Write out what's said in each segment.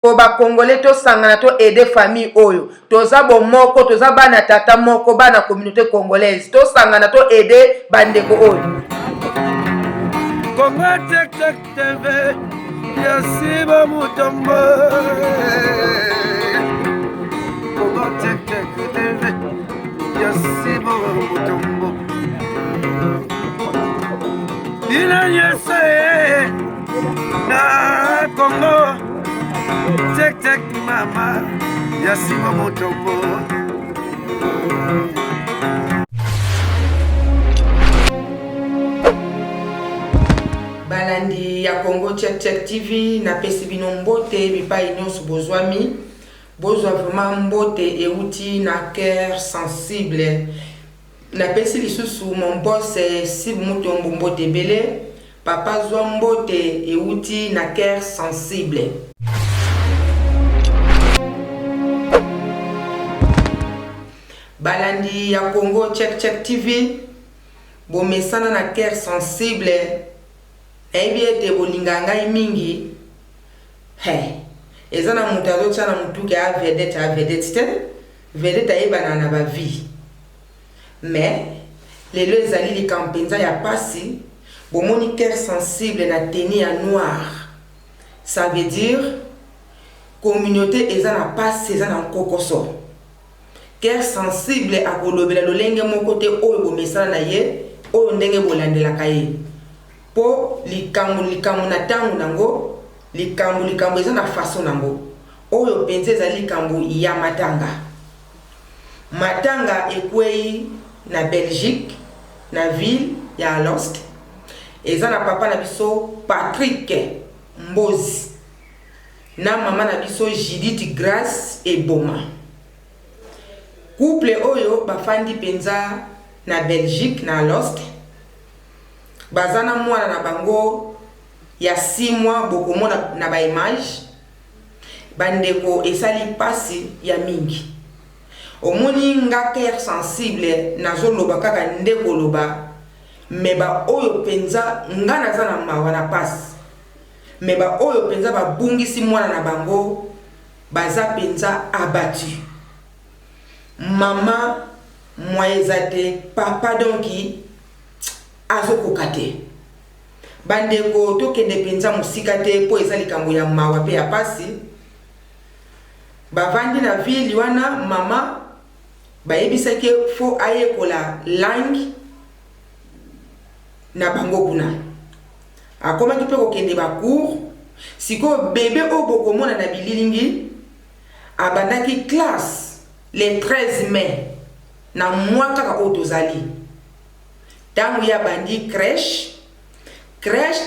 Po ba Congolais to sangana to aider famille oyo. Toza bomoko, toza bana tata moko, bana communauté congolaise. To sangana to aider bandeko oyo. Congo tek tek TV, Yasiba Mutombo. Congo tek tek TV, Yasiba Mutombo. Ina yese na Congo. Tek tek mama, Yasiba Mutombo. Balandi ya Congo Check TV na pesi bino mbote bipai nyonso bozwami. Bozwa vraiment mbote euti na cœur sensible. Na pesi lisusu mon boss si Mutombo mbote bele. Papa zwa mbote euti na cœur sensible. Balandi ya Congo Check TV bomesana na cœur sensible. Ebiete bolinga ngai mingi ezana mutazo tsana mutuke a vedette ayebana na ba vie mais lelo ezali likampenza ya pasi bomoni cœur sensible na tenue ya noir, ça veut dire communauté ezana pasi ezana kokoso. Cœur sensible akolobela lolenge moko te oyo bomesana na ye oyo ndenge bolandela kaye po likambo na tangu nango likambo eza na façon nango oyo penze eza likambo ya matanga ekwei na Belgique na ville ya Alost eza na papa na biso Patrick Mbozi na mama na biso Judith Grace Eboma. Couple oyo bafandi penza na Belgique na Alost bazana mwana na bango ya 6 mois bokomona na ba image bandeko esali pasi ya mingi omoni nga cœur sensible nazoloba kaka ndeko loba meba oyo penza nga nazana mawa na pasi meba oyo penza babungisi mwana na bango baza penza abattu mama moyezate papa donki azokokate bandeko tokende penza musika te po eza likambo ya mawa pe ya pasi bavandi na ville wana mama bayebisaki fo ayekola langue na bango kuna akomaki pe kokende bacours siko bebe oyo bokomona na bililingi abandaki classe le 13 mai na mwa kaka oyo tozali tangu ya bandi crèche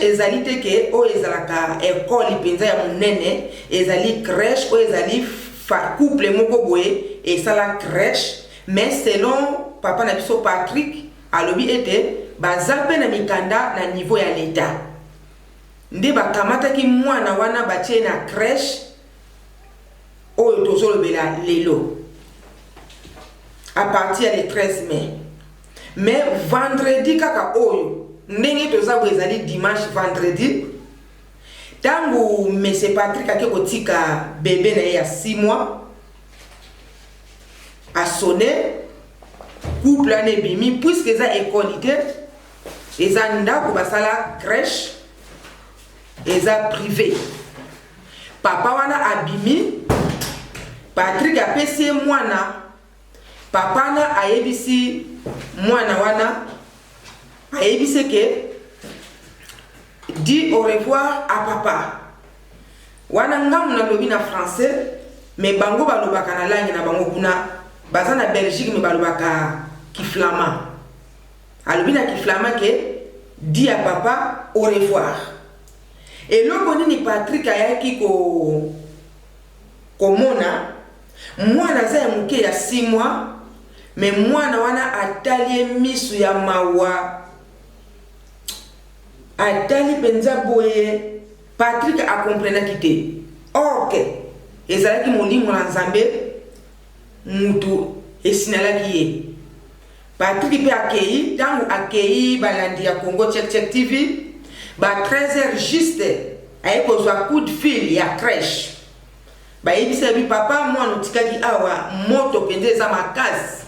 ezali teke o ezalaka école penza ya munene ezali crèche o ezali couple moko boye esala crèche mais selon papa na biso Patrick alobi ete bazape na mikanda na niveau ya l'état nde bakamataki mwana wana batie na crèche oyo tozolobela lelo à partir du 13 mai. Mais vendredi kaka oyo ndenge tozabo ezali dimanche vendredi tangu monsieur Patrick akekotika bébé na ya 6 mois a sonné couple ane bimi puisque eza école te eza ndako basala crèche eza privé papa wana abimi Patrick apesi mwana papa na ayebisi mwana wana ayebise ke dis au revoir à papa wana ngamu na lobi na français mais bango balobaka na langue na bango kuna baza na Belgique mais balobaka kiflama alobi na kiflama ke dis à papa au revoir et loko nini Patrick ayaki komona mwana za ya muke ya 6 mois mais mwana wana atali misu ya mawa atali penza boye Patrick a comprenaki te ok ezalaki molimo na Nzambe mutu esinalaki ye Patrick pe akei tangu akei balandi ya Congo Check TV ba 13h juste ayekozwa coup de fil ya crèche bayebisa bi papa mwana otikaki awa moto pende eza makasi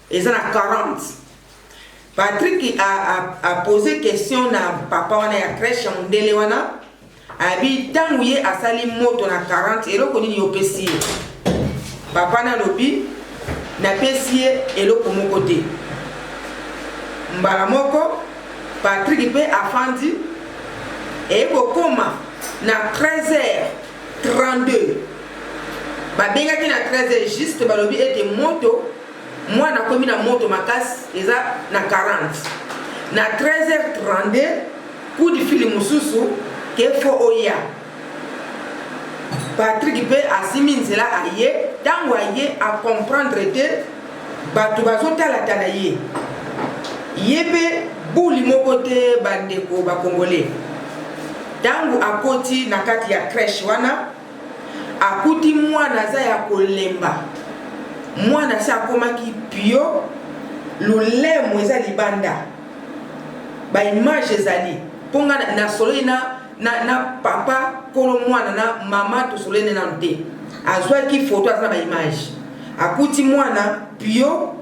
eza na 40. Patrick a posé question na papa wana ya crèche mundele wana abi tangu ye asali moto na 40 eloko nini yopesi ye. Papa na lobi na pesi ye eloko moko te. Mbala moko Patrick pe afandi ekokoma na 13h32 babengaki na 13h juste balobi ete moto mwana komi na moto makasi eza na 40 na 13h32 coup de fil mususu ke fo oya. Patrick pe asimi nzela aye tango aye a comprendre te bato bazotalatala ye pe buli moko te bandeko bakongole. Tango akoti na kati ya crèche wana akuti mwana za ya kolemba mwana sa akomaki pio lulemo eza libanda ba image ezali ponga na solo na papa kolo mwana na mama to solo na nte azwaki photo azana ba image akuti mwana pio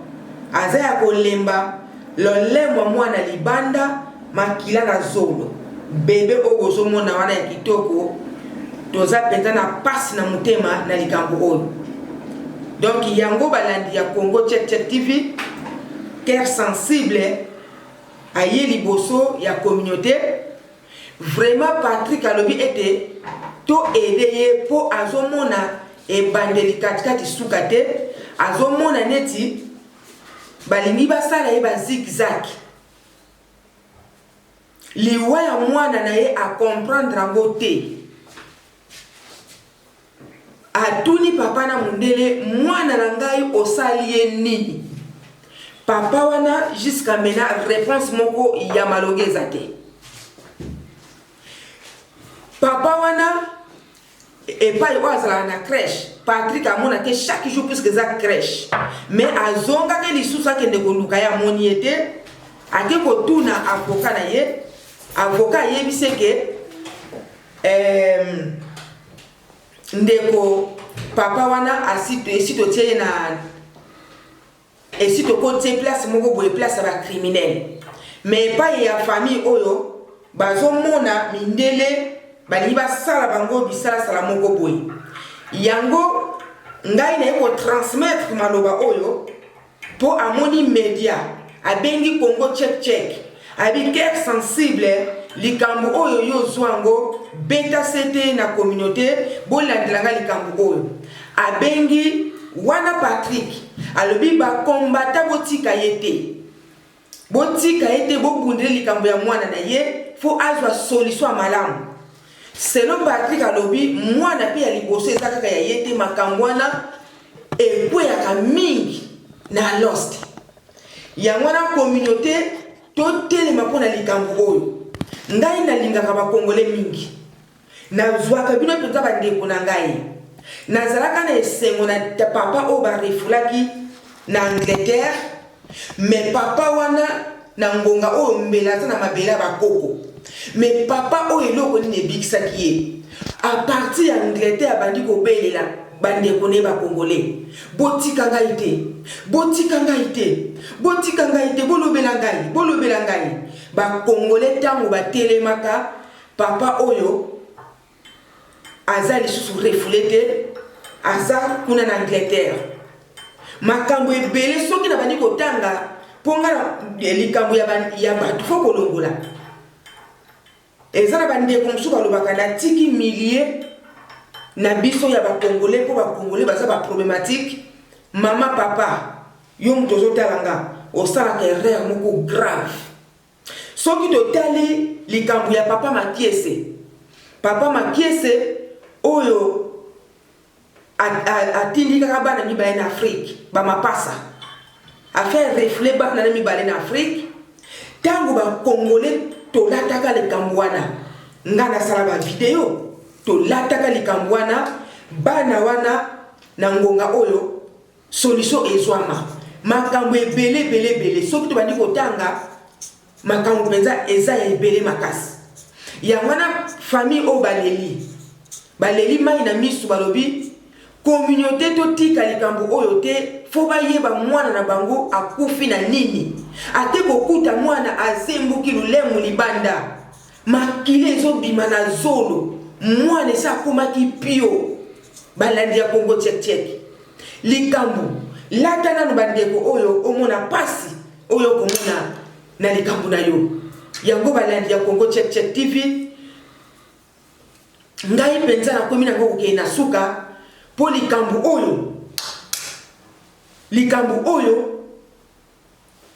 aza ya kolemba lolemo mwana libanda makila na zolo bebe ogozo mona wana ya kitoko toza penza na pasi na mutema na likambo oyo. Donc yango balandi ya Congo Check TV cœur sensible aye liboso ya communauté vraiment Patrick alobi ete to aider po azomona e bandeli katikati suka te azomona neti balingi basala ye ba zigzag liwa ya mwana na ye a comprendre ngo te. Atuni papa na mundele mwana na ngai osali ye nini. Papa wana jusqu'à maintenant réponse moko ya malongeza te. Papa wana epai wazala na crèche Patrick amona ke chaque jour plus que za crèche mais azonga ke lisusa ke ndekoluka ya moni ete ake kotuna avocat na ye avocat yebise ke ndeko papa wana asito tie na esito kote place moko boye place ba criminel mais pas ya famille oyo bazomona mindele bali basala bango bisala sala moko boye yango ngai na ko transmettre maloba oyo po amoni media abengi Congo Check abi cœur sensible likambo oyo yo zwango beta sete na communauté bolandilanga likambo oyo abengi wana Patrick alobi ba kombata botika yete bobundele likambo ya mwana na ye fo azwa solution malamu. Selon Patrick alobi mwana pe ya liboso ezaka ya yete makambo wana ekwe ya kamingi na lost ya mwana communauté totelema mpona likambo oyo ngai nalingaka bakongole mingi nazwaka bino mpenza bandeko na ngai nazalaka na esengo na papa oyo barefulaki na Angleterre mais papa wana na ngonga oyo mbela aza na mabele ya bakoko mais papa oyo eloko nini ebikisaki ye a partir ya Angleterre abandi kobelela bandeko ne bakongole botika ngai te bolobela ngai bakongole tango batelemaka papa oyo aza lisusu refoulé te aza kuna na Angleterre makambo ebele soki na bandi kotanga ponga likambo ya bato fo kolongola eza na bandeko mosusu balobaka na tiki millier na biso ya bakongole po bakongole baza ba problématique mama papa yo moto ozotalanga osalaka erreur moko grave soki totali likambo ya papa Makiese oyo atindi kaka bana mibale na Afrique bamapasa affaire reflet bana mibale na Afrique tango bakongole tolataka likambo wana nga nasala ba video tolataka likambo wana bana wana na ngonga oyo solution ezwama makambo ebele soki tobandi kotanga makambo penza eza ya ebele makasi ya wana famille o baleli baleli mai na misu balobi communauté to tika likambo oyo te fo bayeba mwana na bango akufi na nini ate kokuta mwana azembuki lulemu libanda makile ezobima na zolo mwana esa akomaki pio balandi ya Congo tchek likambo lata nanu bandeko oyo omona pasi oyo komona na likambo na yo yango balandi ya Congo tchek TV ngai penza na komi nango kokei na suka po likambo oyo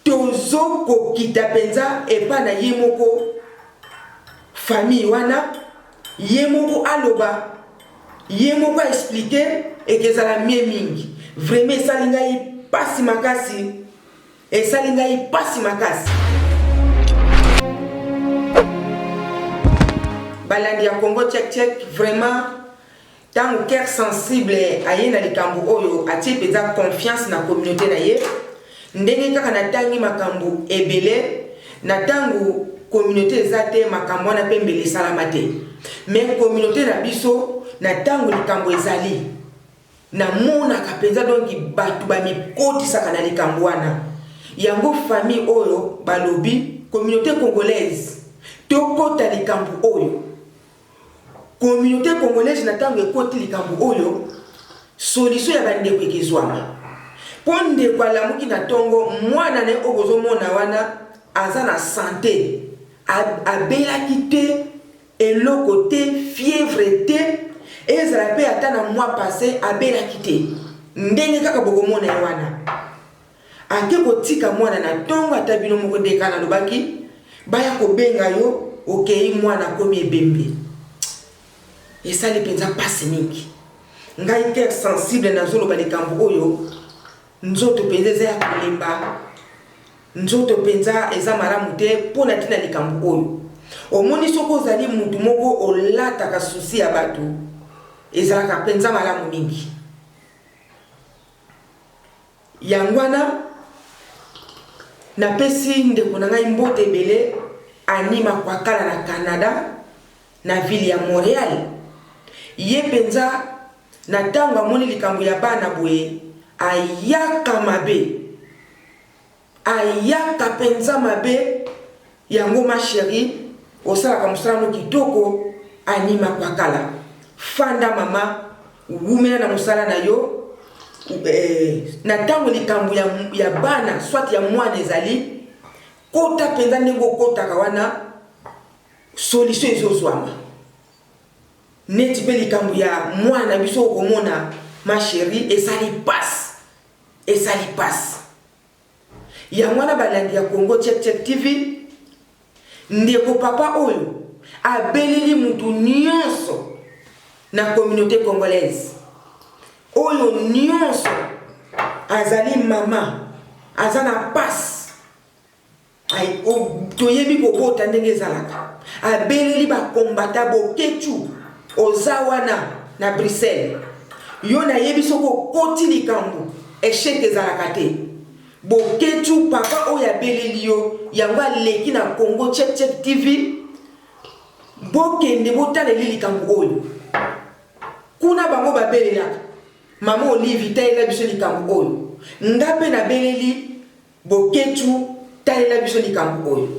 tozo kokita penza epa na ye moko famille wana ye moko aloba ye moko expliquer ekezala mie mingi vraiment esali ngai pasi makasi balandi ya Congo tchek vraiment tango cœur sensible aye na likambo oyo atie peza confiance na communauté na ye ndenge kaka na tangi makambo ebele na tango communauté ezate makambo na pembele salamate mais communauté na biso na tango likambo ezali na mona kapenza donc batu ba mikoti saka na likambo wana yango famille oyo balobi communauté congolaise tokota likambo oyo communauté congolaise na tango ekoti likambo oyo solution ya bandeko ekezwama ponde kwa lamuki na tongo mwana ne ogozo mona wana aza na santé abelaki te eloko te fièvre te ezala pe ata na mois passé abelaki te ndenge kaka bokomona ye wana ake kotika mwana na tongo ata bino moko ndeka na lobaki baya kobenga yo okei mwana komi ebembe esali penza pasi mingi ngai cœur sensible na zoloba likambo oyo nzoto penza eza ya kolemba nzoto penza eza malamu te mpo na tina likambo oyo omoni soko ozali mutu moko olataka susi ya bato ezalaka penza malamu mingi yango wana napesi ndeko na ngai mbote ebele anima kwakala na Canada na ville ya Montréal ye penza na tango amoni likambo ya bana boye ayaka penza mabe yango ma chérie osalaka mosala no kitoko anima kwakala fanda mama wumena na mosala na yo na tango likambo ya bana soit ya mwana ezali kota penza ndenge okotaka wana solution ezozwama neti pe likambo ya mwana biso okomona ma chérie esali passe ya mwana balandi ya Congo tchek TV ndeko papa oyo abeleli mutu nyonso na communauté congolaise oyo nyonso azali mama azana passe ay toyebi kobota ndenge ezalaka abeleli bakombata boketu ozawana na Bruxelles yo na yebi soko koti likambo échec ezalaka te boketu papa oyo abeleli yo yango aleki na Congo tchek TV bokende botaleli likambo oyo kuna bango babelelaka mama Olive talela biso likambo oyo ngape na beleli boketu talela biso likambo oyo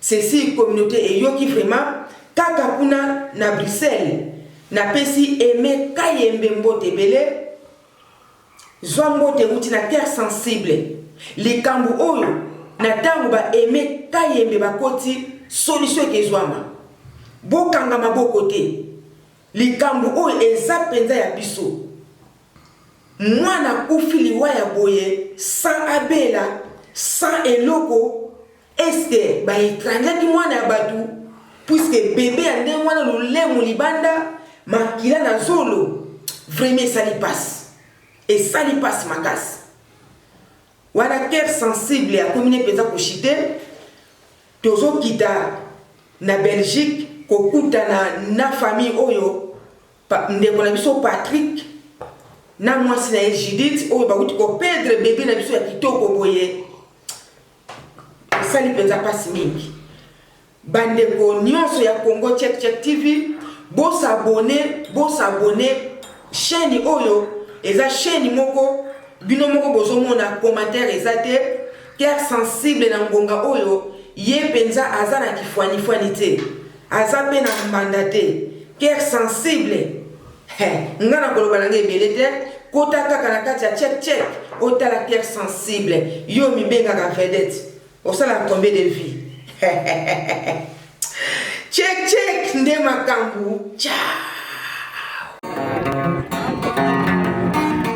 ceci communauté eyoki vraiment kaka kuna na Bruxelles na pesi Aimé Kayembe mbote bele zwa mbote uti na cœur sensible likambo oyo na tango ba Aimé Kayembe bakoti solution ekezwama bokanga maboko te likambo oyo eza penza ya biso mwana kufi liwa ya boye sans abela sans eloko eske ba étranger ki mwana ya batu puisque bébé ande mwana lulemu libanda makila na zolo vraiment esali passe makasi wana cœur sensible ya commune penza koshite tozo kita na Belgique kokutana na famille oyo ndeko na biso Patrick na mwasi na Judith oyo bakuti ko perdre bébé na biso ya kitoko boye esali penza pasi mingi bandeko nyonso ya Congo tchek TV s'abonner chaîne oyo eza chaîne moko bino moko bozomona commentaire ezate cœur sensible na ngonga oyo ye penza aza na kifwani fwani te aza pe na mbanda te cœur sensible nga na koloba na ngai ebele te kota kaka na kati ya check otala cœur sensible yo mibengaka vedette osala combien de vie check nde makambu ciao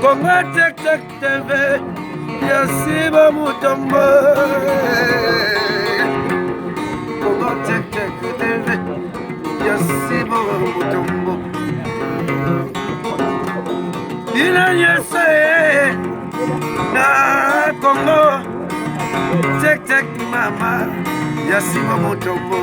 Congo Check TV Yasiba Mutombo Congo Check TV Yasiba Mutombo Ina yese na Congo Check mama Yasiba Mutombo